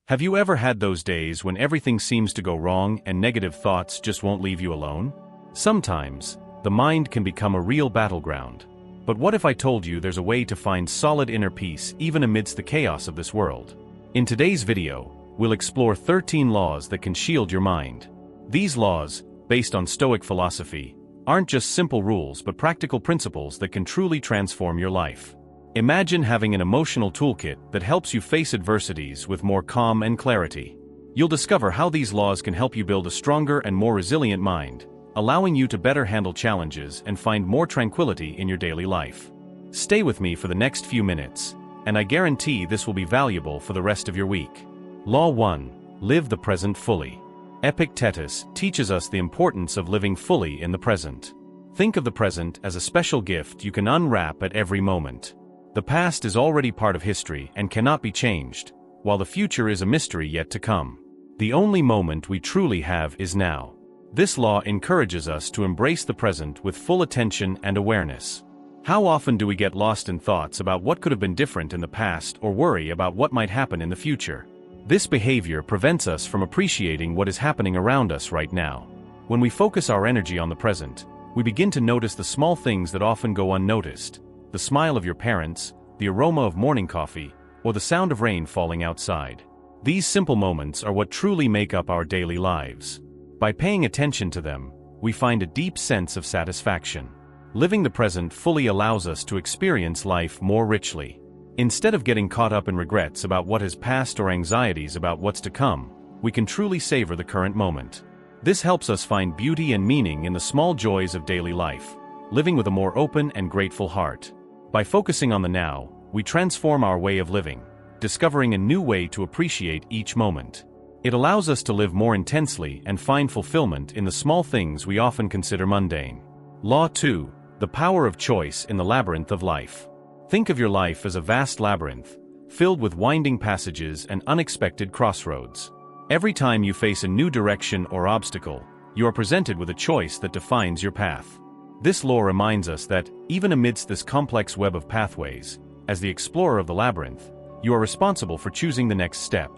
Have you ever had those days when everything seems to go wrong and negative thoughts just won't leave you alone? Sometimes, the mind can become a real battleground. But what if I told you there's a way to find solid inner peace even amidst the chaos of this world? In today's video, we'll explore 13 laws that can shield your mind. These laws, based on Stoic philosophy, aren't just simple rules but practical principles that can truly transform your life. Imagine having an emotional toolkit that helps you face adversities with more calm and clarity. You'll discover how these laws can help you build a stronger and more resilient mind, allowing you to better handle challenges and find more tranquility in your daily life. Stay with me for the next few minutes, and I guarantee this will be valuable for the rest of your week. Law 1. Live the present fully. Epictetus teaches us the importance of living fully in the present. Think of the present as a special gift you can unwrap at every moment. The past is already part of history and cannot be changed, while the future is a mystery yet to come. The only moment we truly have is now. This law encourages us to embrace the present with full attention and awareness. How often do we get lost in thoughts about what could have been different in the past or worry about what might happen in the future? This behavior prevents us from appreciating what is happening around us right now. When we focus our energy on the present, we begin to notice the small things that often go unnoticed. The smile of your parents, the aroma of morning coffee, or the sound of rain falling outside. These simple moments are what truly make up our daily lives. By paying attention to them, we find a deep sense of satisfaction. Living the present fully allows us to experience life more richly. Instead of getting caught up in regrets about what has passed or anxieties about what's to come, we can truly savor the current moment. This helps us find beauty and meaning in the small joys of daily life, living with a more open and grateful heart. By focusing on the now, we transform our way of living, discovering a new way to appreciate each moment. It allows us to live more intensely and find fulfillment in the small things we often consider mundane. Law 2. The power of choice in the labyrinth of life. Think of your life as a vast labyrinth, filled with winding passages and unexpected crossroads. Every time you face a new direction or obstacle, you are presented with a choice that defines your path. This law reminds us that, even amidst this complex web of pathways, as the explorer of the labyrinth, you are responsible for choosing the next step.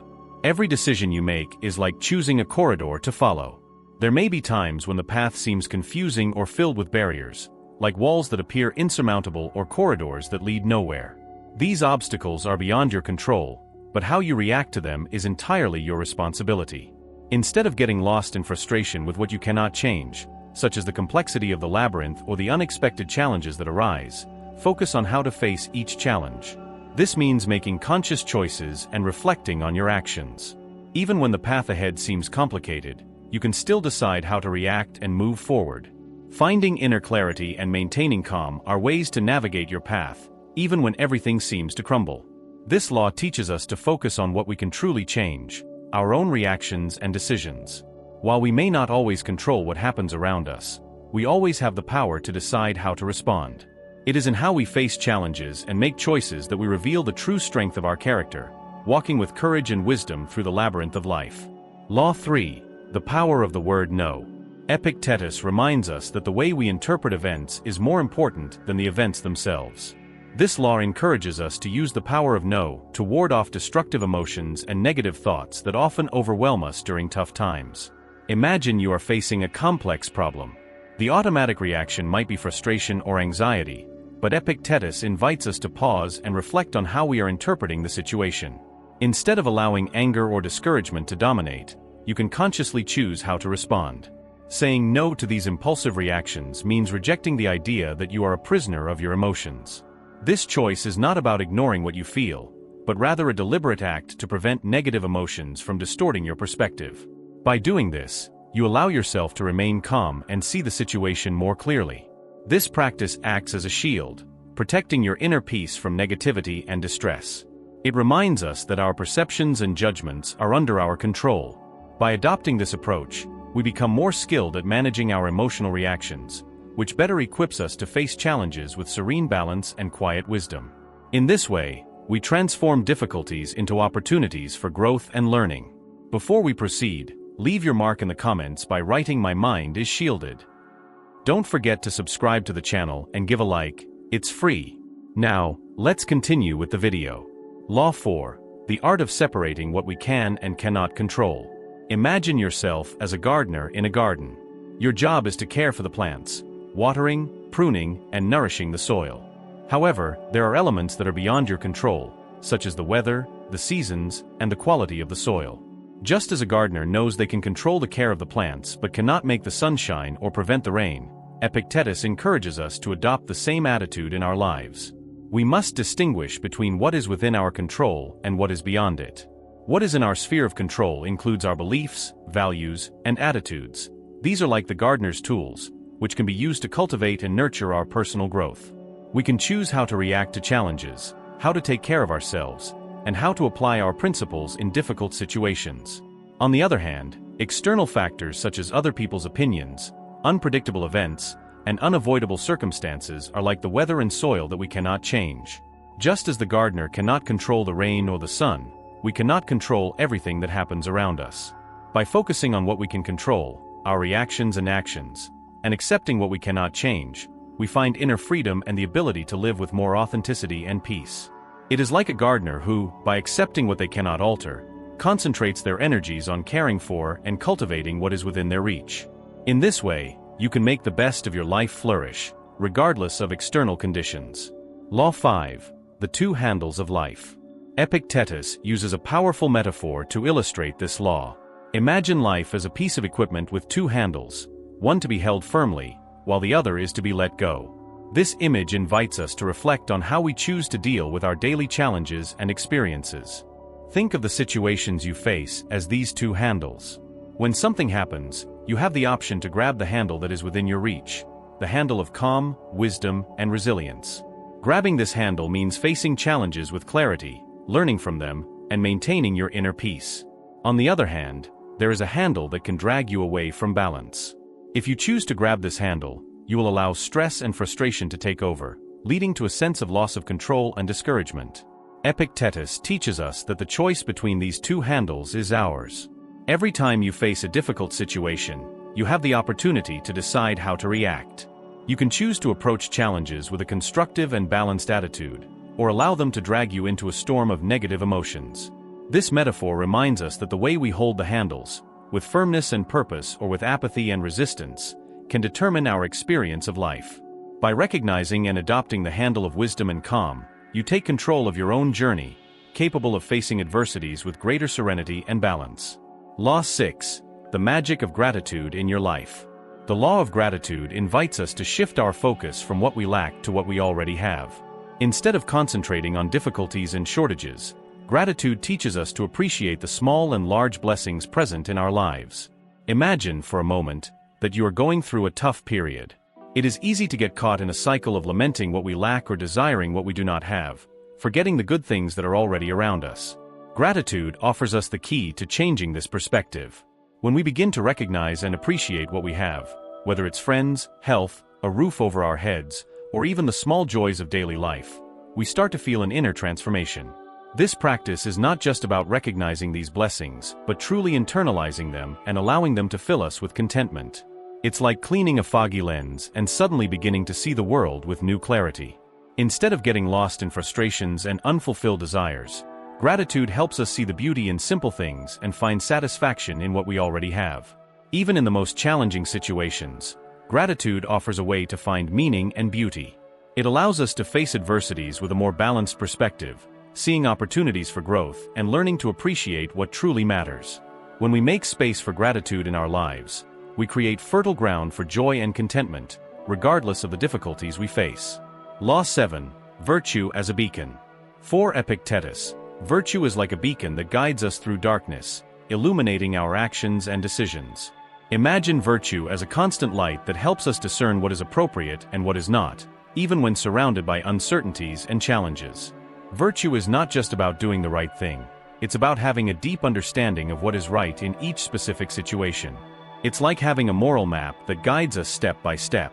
Every decision you make is like choosing a corridor to follow. There may be times when the path seems confusing or filled with barriers, like walls that appear insurmountable or corridors that lead nowhere. These obstacles are beyond your control, but how you react to them is entirely your responsibility. Instead of getting lost in frustration with what you cannot change, such as the complexity of the labyrinth or the unexpected challenges that arise, focus on how to face each challenge. This means making conscious choices and reflecting on your actions. Even when the path ahead seems complicated, you can still decide how to react and move forward. Finding inner clarity and maintaining calm are ways to navigate your path, even when everything seems to crumble. This law teaches us to focus on what we can truly change, our own reactions and decisions. While we may not always control what happens around us, we always have the power to decide how to respond. It is in how we face challenges and make choices that we reveal the true strength of our character, walking with courage and wisdom through the labyrinth of life. Law 3. The power of the word no. Epictetus reminds us that the way we interpret events is more important than the events themselves. This law encourages us to use the power of no to ward off destructive emotions and negative thoughts that often overwhelm us during tough times. Imagine you are facing a complex problem. The automatic reaction might be frustration or anxiety, but Epictetus invites us to pause and reflect on how we are interpreting the situation. Instead of allowing anger or discouragement to dominate, you can consciously choose how to respond. Saying no to these impulsive reactions means rejecting the idea that you are a prisoner of your emotions. This choice is not about ignoring what you feel, but rather a deliberate act to prevent negative emotions from distorting your perspective. By doing this, you allow yourself to remain calm and see the situation more clearly. This practice acts as a shield, protecting your inner peace from negativity and distress. It reminds us that our perceptions and judgments are under our control. By adopting this approach, we become more skilled at managing our emotional reactions, which better equips us to face challenges with serene balance and quiet wisdom. In this way, we transform difficulties into opportunities for growth and learning. Before we proceed, leave your mark in the comments by writing "My mind is shielded." Don't forget to subscribe to the channel and give a like, it's free. Now, let's continue with the video. Law 4. the art of separating what we can and cannot control. Imagine yourself as a gardener in a garden. Your job is to care for the plants, watering, pruning, and nourishing the soil. However, there are elements that are beyond your control, such as the weather, the seasons, and the quality of the soil. Just as a gardener knows they can control the care of the plants but cannot make the sunshine or prevent the rain, Epictetus encourages us to adopt the same attitude in our lives. We must distinguish between what is within our control and what is beyond it. What is in our sphere of control includes our beliefs, values, and attitudes. These are like the gardener's tools, which can be used to cultivate and nurture our personal growth. We can choose how to react to challenges, how to take care of ourselves, and how to apply our principles in difficult situations. On the other hand, external factors such as other people's opinions, unpredictable events, and unavoidable circumstances are like the weather and soil that we cannot change. Just as the gardener cannot control the rain or the sun, we cannot control everything that happens around us. By focusing on what we can control, our reactions and actions, and accepting what we cannot change, we find inner freedom and the ability to live with more authenticity and peace. It is like a gardener who, by accepting what they cannot alter, concentrates their energies on caring for and cultivating what is within their reach. In this way, you can make the best of your life flourish, regardless of external conditions. Law 5. The two handles of life. Epictetus uses a powerful metaphor to illustrate this law. Imagine life as a piece of equipment with two handles, one to be held firmly, while the other is to be let go. This image invites us to reflect on how we choose to deal with our daily challenges and experiences. Think of the situations you face as these two handles. When something happens, you have the option to grab the handle that is within your reach, the handle of calm, wisdom, and resilience. Grabbing this handle means facing challenges with clarity, learning from them, and maintaining your inner peace. On the other hand, there is a handle that can drag you away from balance. If you choose to grab this handle, you will allow stress and frustration to take over, leading to a sense of loss of control and discouragement. Epictetus teaches us that the choice between these two handles is ours. Every time you face a difficult situation, you have the opportunity to decide how to react. You can choose to approach challenges with a constructive and balanced attitude, or allow them to drag you into a storm of negative emotions. This metaphor reminds us that the way we hold the handles, with firmness and purpose or with apathy and resistance, can determine our experience of life. By recognizing and adopting the handle of wisdom and calm, you take control of your own journey, capable of facing adversities with greater serenity and balance. Law 6. The magic of gratitude in your life. The law of gratitude invites us to shift our focus from what we lack to what we already have. Instead of concentrating on difficulties and shortages, gratitude teaches us to appreciate the small and large blessings present in our lives. Imagine, for a moment, that you are going through a tough period. It is easy to get caught in a cycle of lamenting what we lack or desiring what we do not have, forgetting the good things that are already around us. Gratitude offers us the key to changing this perspective. When we begin to recognize and appreciate what we have, whether it's friends, health, a roof over our heads, or even the small joys of daily life, we start to feel an inner transformation. This practice is not just about recognizing these blessings, but truly internalizing them and allowing them to fill us with contentment. It's like cleaning a foggy lens and suddenly beginning to see the world with new clarity. Instead of getting lost in frustrations and unfulfilled desires, gratitude helps us see the beauty in simple things and find satisfaction in what we already have. Even in the most challenging situations, gratitude offers a way to find meaning and beauty. It allows us to face adversities with a more balanced perspective, seeing opportunities for growth and learning to appreciate what truly matters. When we make space for gratitude in our lives, we create fertile ground for joy and contentment, regardless of the difficulties we face. Law 7. Virtue as a beacon. For Epictetus, virtue is like a beacon that guides us through darkness, illuminating our actions and decisions. Imagine virtue as a constant light that helps us discern what is appropriate and what is not, even when surrounded by uncertainties and challenges. Virtue is not just about doing the right thing, it's about having a deep understanding of what is right in each specific situation. It's like having a moral map that guides us step by step.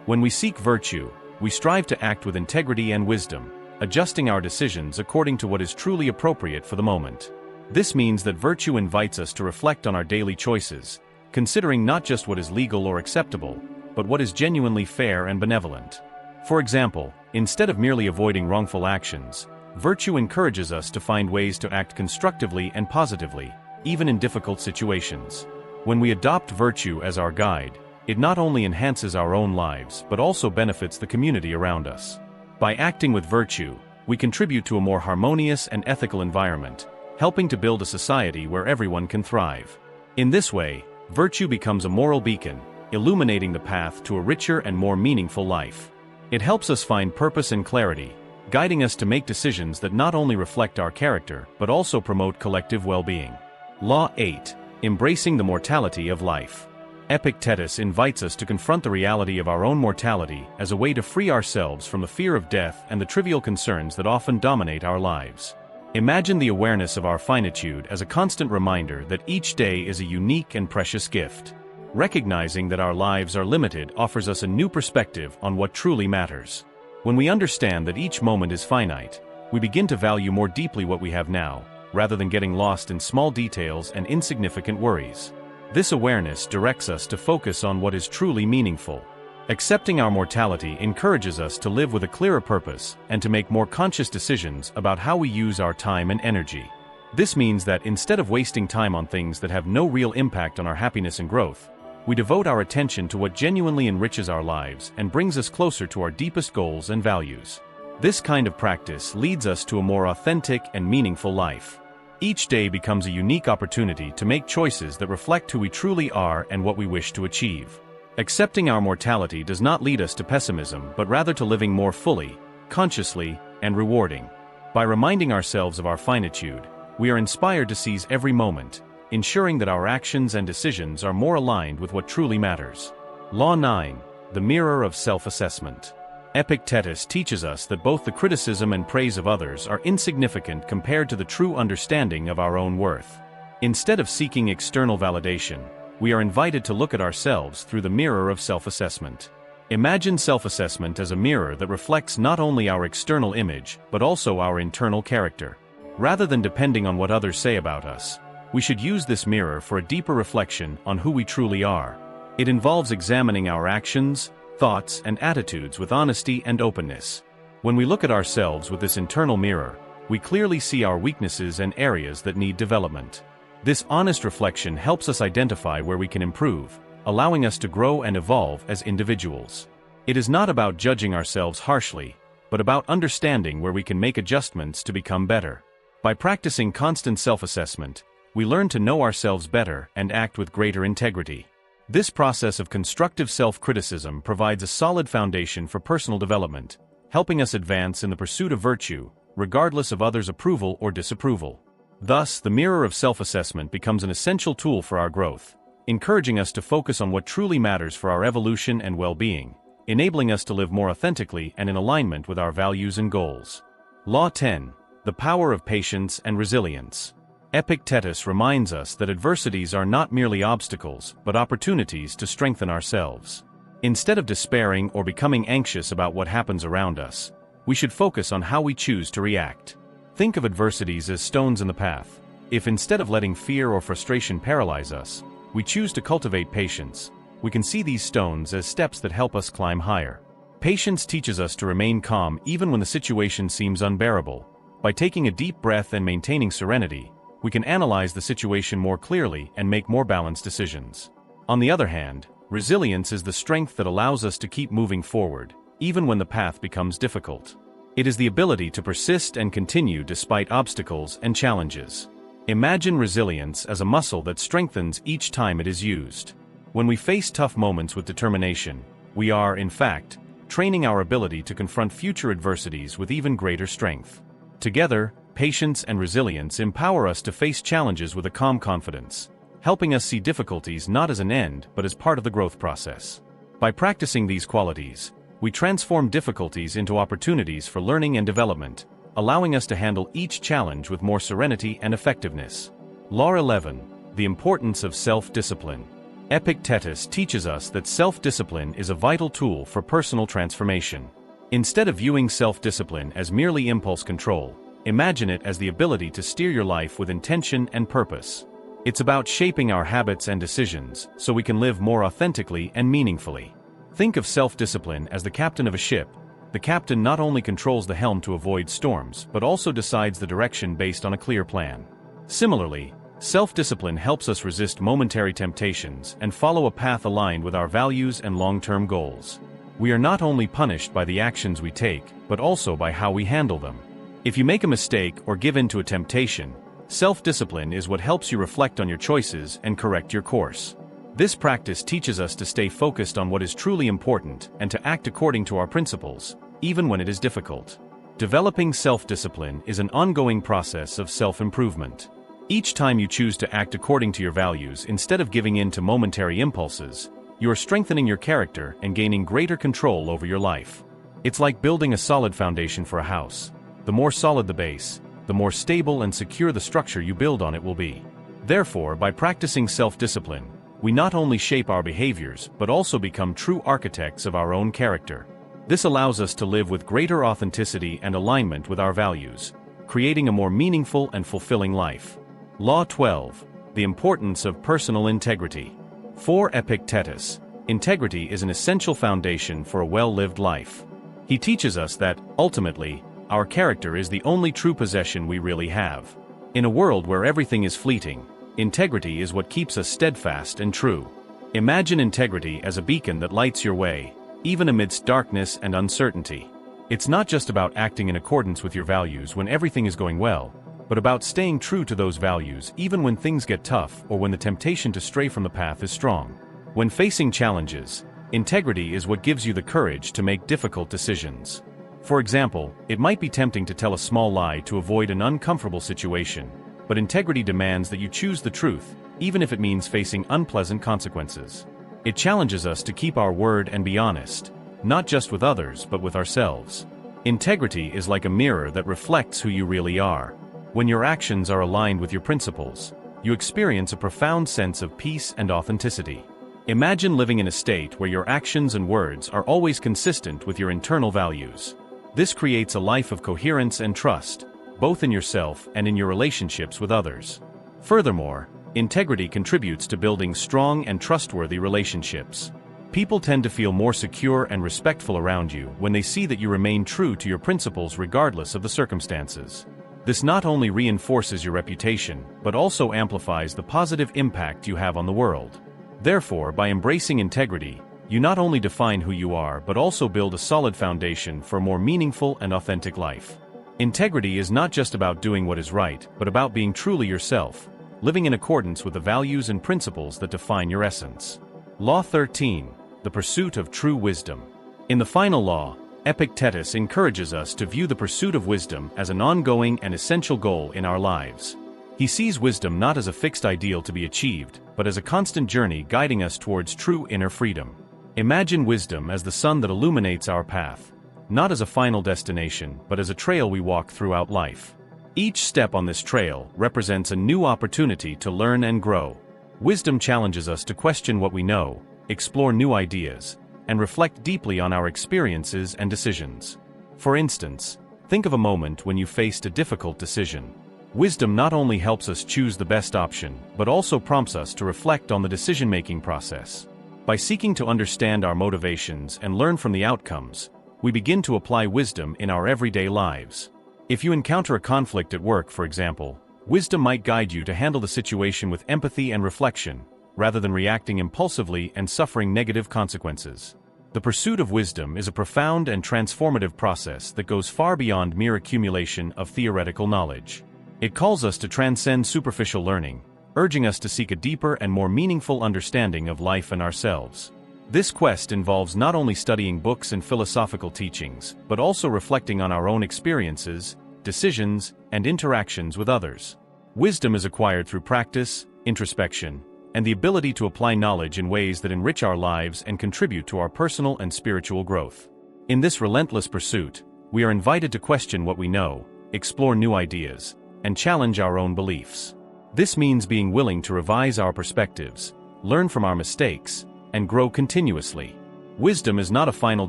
When we seek virtue, we strive to act with integrity and wisdom, adjusting our decisions according to what is truly appropriate for the moment. This means that virtue invites us to reflect on our daily choices, considering not just what is legal or acceptable, but what is genuinely fair and benevolent. For example, instead of merely avoiding wrongful actions, Virtue encourages us to find ways to act constructively and positively, even in difficult situations. When we adopt virtue as our guide, it not only enhances our own lives but also benefits the community around us. By acting with virtue, we contribute to a more harmonious and ethical environment, helping to build a society where everyone can thrive. In this way, virtue becomes a moral beacon, illuminating the path to a richer and more meaningful life. It helps us find purpose and clarity, guiding us to make decisions that not only reflect our character but also promote collective well-being. Law 8. Embracing the mortality of life. Epictetus invites us to confront the reality of our own mortality as a way to free ourselves from the fear of death and the trivial concerns that often dominate our lives. Imagine the awareness of our finitude as a constant reminder that each day is a unique and precious gift. Recognizing that our lives are limited offers us a new perspective on what truly matters. When we understand that each moment is finite, we begin to value more deeply what we have now, rather than getting lost in small details and insignificant worries. This awareness directs us to focus on what is truly meaningful. Accepting our mortality encourages us to live with a clearer purpose and to make more conscious decisions about how we use our time and energy. This means that instead of wasting time on things that have no real impact on our happiness and growth, we devote our attention to what genuinely enriches our lives and brings us closer to our deepest goals and values. This kind of practice leads us to a more authentic and meaningful life. Each day becomes a unique opportunity to make choices that reflect who we truly are and what we wish to achieve. Accepting our mortality does not lead us to pessimism but rather to living more fully, consciously, and rewarding. By reminding ourselves of our finitude, we are inspired to seize every moment, ensuring that our actions and decisions are more aligned with what truly matters. Law 9. The mirror of self-assessment. Epictetus teaches us that both the criticism and praise of others are insignificant compared to the true understanding of our own worth. Instead of seeking external validation, we are invited to look at ourselves through the mirror of self-assessment. Imagine self-assessment as a mirror that reflects not only our external image but also our internal character. Rather than depending on what others say about us, we should use this mirror for a deeper reflection on who we truly are. It involves examining our actions, thoughts, and attitudes with honesty and openness. When we look at ourselves with this internal mirror, we clearly see our weaknesses and areas that need development. This honest reflection helps us identify where we can improve, allowing us to grow and evolve as individuals. It is not about judging ourselves harshly, but about understanding where we can make adjustments to become better. By practicing constant self-assessment, we learn to know ourselves better and act with greater integrity. This process of constructive self-criticism provides a solid foundation for personal development, helping us advance in the pursuit of virtue, regardless of others' approval or disapproval. Thus, the mirror of self-assessment becomes an essential tool for our growth, encouraging us to focus on what truly matters for our evolution and well-being, enabling us to live more authentically and in alignment with our values and goals. Law 10. The power of patience and resilience. Epictetus reminds us that adversities are not merely obstacles, but opportunities to strengthen ourselves. Instead of despairing or becoming anxious about what happens around us, we should focus on how we choose to react. Think of adversities as stones in the path. If instead of letting fear or frustration paralyze us, we choose to cultivate patience, we can see these stones as steps that help us climb higher. Patience teaches us to remain calm even when the situation seems unbearable. By taking a deep breath and maintaining serenity, we can analyze the situation more clearly and make more balanced decisions. On the other hand, resilience is the strength that allows us to keep moving forward, even when the path becomes difficult. It is the ability to persist and continue despite obstacles and challenges. Imagine resilience as a muscle that strengthens each time it is used. When we face tough moments with determination, we are, in fact, training our ability to confront future adversities with even greater strength. Together, patience and resilience empower us to face challenges with a calm confidence, helping us see difficulties not as an end but as part of the growth process. By practicing these qualities, we transform difficulties into opportunities for learning and development, allowing us to handle each challenge with more serenity and effectiveness. Law 11. The importance of self-discipline. Epictetus teaches us that self-discipline is a vital tool for personal transformation. Instead of viewing self-discipline as merely impulse control, imagine it as the ability to steer your life with intention and purpose. It's about shaping our habits and decisions so we can live more authentically and meaningfully. Think of self-discipline as the captain of a ship, The captain not only controls the helm to avoid storms, but also decides the direction based on a clear plan. Similarly, self-discipline helps us resist momentary temptations and follow a path aligned with our values and long-term goals. We are not only punished by the actions we take, but also by how we handle them. If you make a mistake or give in to a temptation, self-discipline is what helps you reflect on your choices and correct your course. This practice teaches us to stay focused on what is truly important and to act according to our principles, even when it is difficult. Developing self-discipline is an ongoing process of self-improvement. Each time you choose to act according to your values instead of giving in to momentary impulses, you are strengthening your character and gaining greater control over your life. It's like building a solid foundation for a house. The more solid the base, the more stable and secure the structure you build on it will be. Therefore, by practicing self-discipline, we not only shape our behaviors but also become true architects of our own character. This allows us to live with greater authenticity and alignment with our values, creating a more meaningful and fulfilling life. Law 12. The importance of personal integrity. For Epictetus, integrity is an essential foundation for a well-lived life. He teaches us that, ultimately, our character is the only true possession we really have. In a world where everything is fleeting, integrity is what keeps us steadfast and true. Imagine integrity as a beacon that lights your way, even amidst darkness and uncertainty. It's not just about acting in accordance with your values when everything is going well, but about staying true to those values even when things get tough or when the temptation to stray from the path is strong. When facing challenges, integrity is what gives you the courage to make difficult decisions. For example, it might be tempting to tell a small lie to avoid an uncomfortable situation, but integrity demands that you choose the truth, even if it means facing unpleasant consequences. It challenges us to keep our word and be honest, not just with others but with ourselves. Integrity is like a mirror that reflects who you really are. When your actions are aligned with your principles, you experience a profound sense of peace and authenticity. Imagine living in a state where your actions and words are always consistent with your internal values. This creates a life of coherence and trust, both in yourself and in your relationships with others. Furthermore, integrity contributes to building strong and trustworthy relationships. People tend to feel more secure and respectful around you when they see that you remain true to your principles regardless of the circumstances. This not only reinforces your reputation, but also amplifies the positive impact you have on the world. Therefore, by embracing integrity, you not only define who you are but also build a solid foundation for a more meaningful and authentic life. Integrity is not just about doing what is right, but about being truly yourself, living in accordance with the values and principles that define your essence. Law 13. The pursuit of true wisdom. In the final law, Epictetus encourages us to view the pursuit of wisdom as an ongoing and essential goal in our lives. He sees wisdom not as a fixed ideal to be achieved, but as a constant journey guiding us towards true inner freedom. Imagine wisdom as the sun that illuminates our path, not as a final destination, but as a trail we walk throughout life. Each step on this trail represents a new opportunity to learn and grow. Wisdom challenges us to question what we know, explore new ideas, and reflect deeply on our experiences and decisions. For instance, think of a moment when you faced a difficult decision. Wisdom not only helps us choose the best option, but also prompts us to reflect on the decision-making process. By seeking to understand our motivations and learn from the outcomes, we begin to apply wisdom in our everyday lives. If you encounter a conflict at work, for example, wisdom might guide you to handle the situation with empathy and reflection, rather than reacting impulsively and suffering negative consequences. The pursuit of wisdom is a profound and transformative process that goes far beyond mere accumulation of theoretical knowledge. It calls us to transcend superficial learning, urging us to seek a deeper and more meaningful understanding of life and ourselves. This quest involves not only studying books and philosophical teachings, but also reflecting on our own experiences, decisions, and interactions with others. Wisdom is acquired through practice, introspection, and the ability to apply knowledge in ways that enrich our lives and contribute to our personal and spiritual growth. In this relentless pursuit, we are invited to question what we know, explore new ideas, and challenge our own beliefs. This means being willing to revise our perspectives, learn from our mistakes, and grow continuously. Wisdom is not a final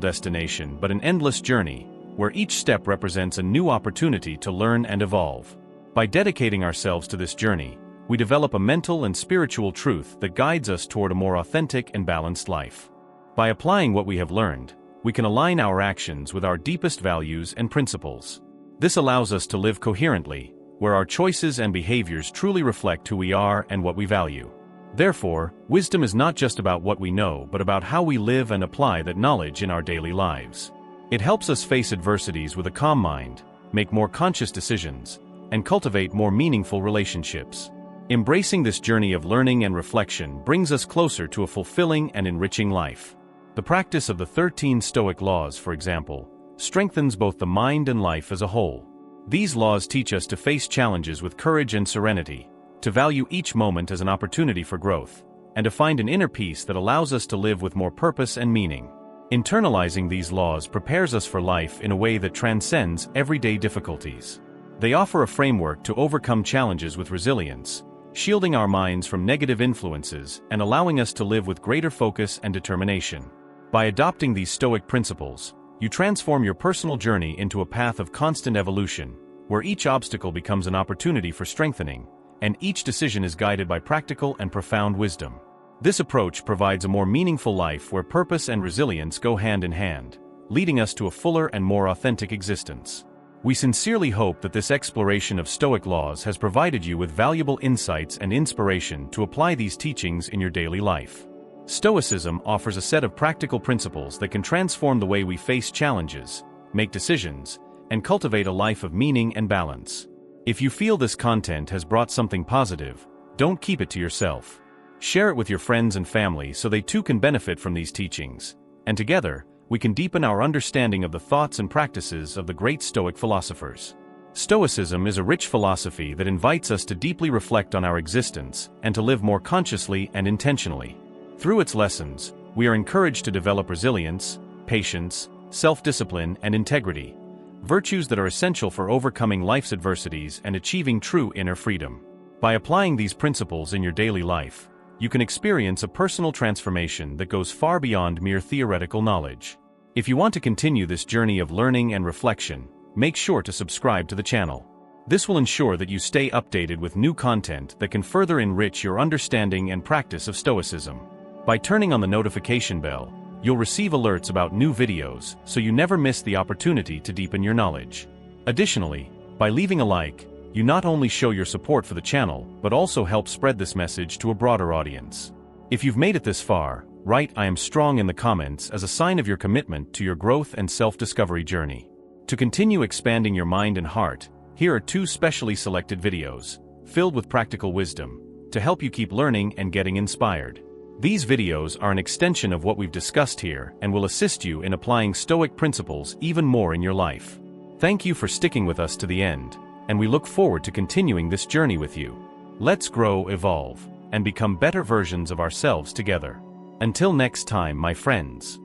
destination but an endless journey, where each step represents a new opportunity to learn and evolve. By dedicating ourselves to this journey, we develop a mental and spiritual truth that guides us toward a more authentic and balanced life. By applying what we have learned, we can align our actions with our deepest values and principles. This allows us to live coherently, where our choices and behaviors truly reflect who we are and what we value. Therefore, wisdom is not just about what we know but about how we live and apply that knowledge in our daily lives. It helps us face adversities with a calm mind, make more conscious decisions, and cultivate more meaningful relationships. Embracing this journey of learning and reflection brings us closer to a fulfilling and enriching life. The practice of the 13 Stoic laws, for example, strengthens both the mind and life as a whole. These laws teach us to face challenges with courage and serenity, to value each moment as an opportunity for growth, and to find an inner peace that allows us to live with more purpose and meaning. Internalizing these laws prepares us for life in a way that transcends everyday difficulties. They offer a framework to overcome challenges with resilience, shielding our minds from negative influences and allowing us to live with greater focus and determination. By adopting these Stoic principles, you transform your personal journey into a path of constant evolution, where each obstacle becomes an opportunity for strengthening, and each decision is guided by practical and profound wisdom. This approach provides a more meaningful life where purpose and resilience go hand in hand, leading us to a fuller and more authentic existence. We sincerely hope that this exploration of Stoic laws has provided you with valuable insights and inspiration to apply these teachings in your daily life. Stoicism offers a set of practical principles that can transform the way we face challenges, make decisions, and cultivate a life of meaning and balance. If you feel this content has brought something positive, don't keep it to yourself. Share it with your friends and family so they too can benefit from these teachings, and together, we can deepen our understanding of the thoughts and practices of the great Stoic philosophers. Stoicism is a rich philosophy that invites us to deeply reflect on our existence and to live more consciously and intentionally. Through its lessons, we are encouraged to develop resilience, patience, self-discipline, and integrity, virtues that are essential for overcoming life's adversities and achieving true inner freedom. By applying these principles in your daily life, you can experience a personal transformation that goes far beyond mere theoretical knowledge. If you want to continue this journey of learning and reflection, make sure to subscribe to the channel. This will ensure that you stay updated with new content that can further enrich your understanding and practice of Stoicism. By turning on the notification bell, you'll receive alerts about new videos so you never miss the opportunity to deepen your knowledge. Additionally, by leaving a like, you not only show your support for the channel, but also help spread this message to a broader audience. If you've made it this far, write "I am strong" in the comments as a sign of your commitment to your growth and self-discovery journey. To continue expanding your mind and heart, here are 2 specially selected videos, filled with practical wisdom, to help you keep learning and getting inspired. These videos are an extension of what we've discussed here and will assist you in applying Stoic principles even more in your life. Thank you for sticking with us to the end, and we look forward to continuing this journey with you. Let's grow, evolve, and become better versions of ourselves together. Until next time, my friends.